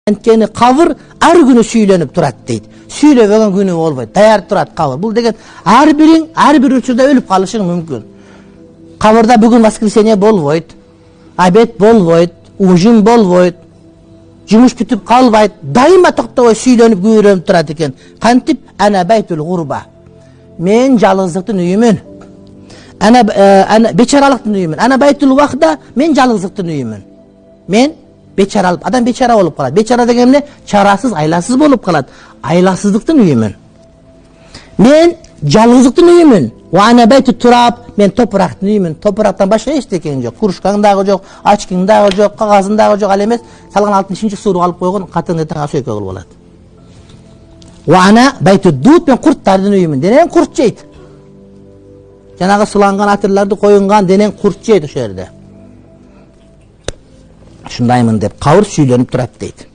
Анткени кабыр ар күнү сүйлөнүп турат дейт. Сүйлөбөгөн күнү болбойт. Даяр турат кабыр. Бул деген ар бир учурда өлүп калышың мүмкүн. Кабырда бүгүн воскресенье болбойт. Обед болбойт, ужин болбойт. Жумуш бүтүп калбайт. Дайыма токтобой сүйлөнүп күбөлөнүп турат экен. Кантип ана байтул гурба. Мен жалгыздыктын үйүмүн. Ана бечаралыктын үйүмүн. Ана байтул вахда мен жалгыздыктын үйүмүн. Мен бечаралып, адам бечара болуп калат. Бечара деген эмне? Чарасыз, айласыз болуп калат. Айласыздыктын үйүмүн. Мен жалгыздыктын үйүмүн. Ва ана байту турап, мен топурактын үйүмүн. Топурактан башка эчтеке жок. Кружкаң дагы жок, очкиң дагы жок, кагазың дагы жок. Ал эмес, салган 60-чы суурук алып койгон катың этең асөйкө кылып болот. Ва ана байту дут, мен курттардын үйүмүн. Денең курт жейт. Жанагы суланган атырларды коюнган денең курт жейт ошол жерде. Ушундаймын деп кабыр сүйлөнүп турат дейт.